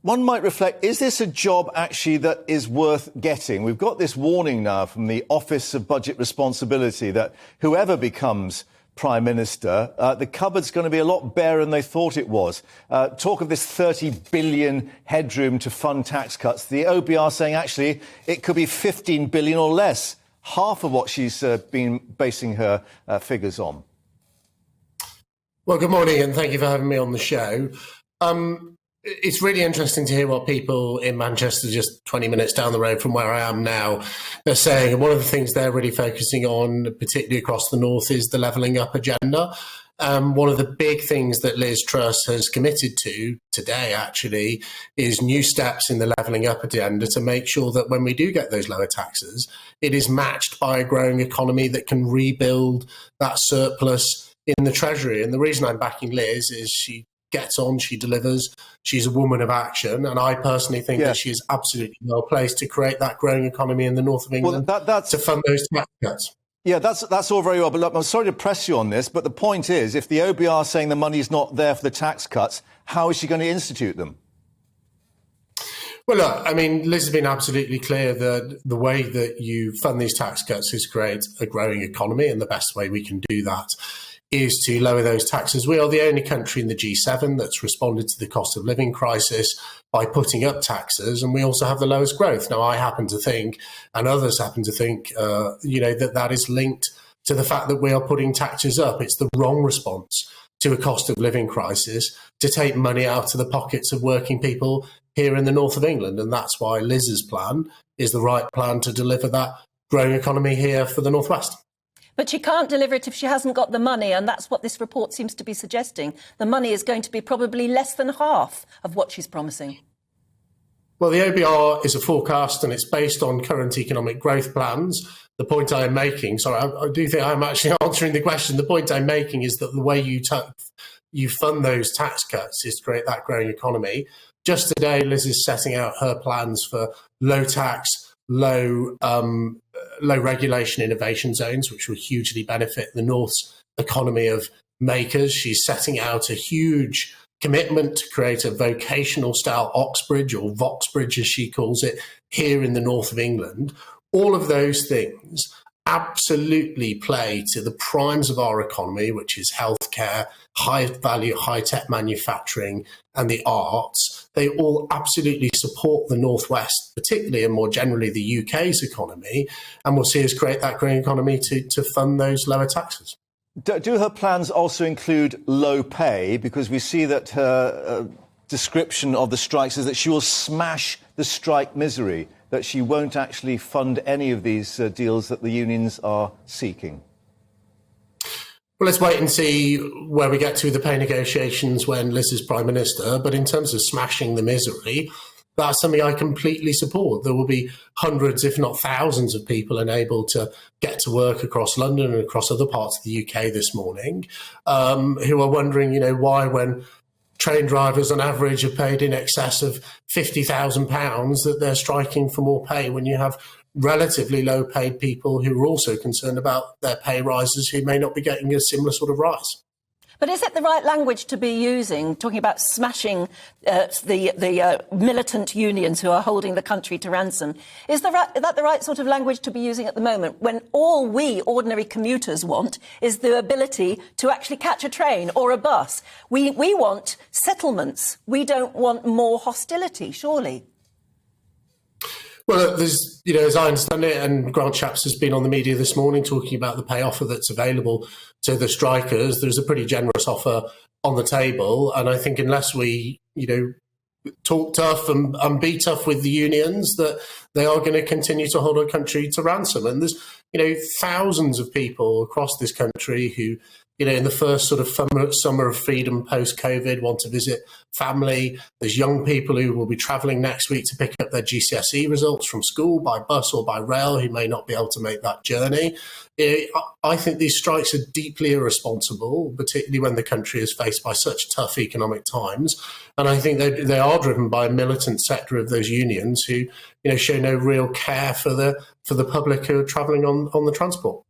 one might reflect, is this a job actually that is worth getting? We've got this warning now from the Office of Budget Responsibility that whoever becomes Prime Minister, the cupboard's going to be a lot barer than they thought it was. Talk of this 30 billion headroom to fund tax cuts. The OBR saying actually it could be 15 billion or less, half of what she's been basing her figures on. Well, good morning and thank you for having me on the show. It's really interesting to hear what people in Manchester, just 20 minutes down the road from where I am now, are saying. And one of the things they're really focusing on, particularly across the north, is the levelling up agenda. One of the big things that Liz Truss has committed to today, actually, is new steps in the levelling up agenda to make sure that when we do get those lower taxes, it is matched by a growing economy that can rebuild that surplus in the Treasury. And the reason I'm backing Liz is she gets on, she delivers, she's a woman of action, and I personally think that she is absolutely well placed to create that growing economy in the north of England to fund those tax cuts. Yeah, that's all very well, but look, I'm sorry to press you on this, but the point is, if the OBR is saying the money's not there for the tax cuts, how is she going to institute them? Well, look, I mean, Liz has been absolutely clear that the way that you fund these tax cuts is create a growing economy, and the best way we can do that is to lower those taxes. We are the only country in the G7 that's responded to the cost of living crisis by putting up taxes, and we also have the lowest growth. Now, I happen to think, and others happen to think, that is linked to the fact that we are putting taxes up. It's the wrong response to a cost of living crisis to take money out of the pockets of working people here in the north of England, and that's why Liz's plan is the right plan to deliver that growing economy here for the northwest. But she can't deliver it if she hasn't got the money, and that's what this report seems to be suggesting. The money is going to be probably less than half of what she's promising. Well, the OBR is a forecast and it's based on current economic growth plans. The point I'm making, I do think I'm actually answering the question. The point I'm making is that the way you fund those tax cuts is to create that growing economy. Just today, Liz is setting out her plans for low tax, low regulation innovation zones, which will hugely benefit the North's economy of makers. She's setting out a huge commitment to create a vocational style Oxbridge, or Voxbridge as she calls it, here in the north of England. All of those things absolutely play to the primes of our economy, which is healthcare, high value, high tech manufacturing, and the arts. They all absolutely support the Northwest, particularly and more generally the UK's economy, and will see us create that growing economy to fund those lower taxes. Do her plans also include low pay? Because we see that her description of the strikes is that she will smash the strike misery, that she won't actually fund any of these deals that the unions are seeking. Well, let's wait and see where we get to the pay negotiations when Liz is Prime Minister. But in terms of smashing the misery, that's something I completely support. There will be hundreds, if not thousands, of people unable to get to work across London and across other parts of the UK this morning, who are wondering, why, when train drivers on average are paid in excess of £50,000, that they're striking for more pay, when you have relatively low paid people who are also concerned about their pay rises, who may not be getting a similar sort of rise. But is it the right language to be using, talking about smashing the militant unions who are holding the country to ransom? Is that the right sort of language to be using at the moment, when all we ordinary commuters want is the ability to actually catch a train or a bus? We want settlements. We don't want more hostility, surely. Well, there's, as I understand it, and Grant Shapps has been on the media this morning talking about the pay offer that's available to the strikers. There's a pretty generous offer on the table. And I think unless we, talk tough and be tough with the unions, that they are going to continue to hold our country to ransom. And there's, thousands of people across this country who, in the first sort of summer of freedom post-COVID want to visit family. There's young people who will be travelling next week to pick up their GCSE results from school by bus or by rail, who may not be able to make that journey. I think these strikes are deeply irresponsible, particularly when the country is faced by such tough economic times. And I think they are driven by a militant sector of those unions who, show no real care for the public who are travelling on the transport.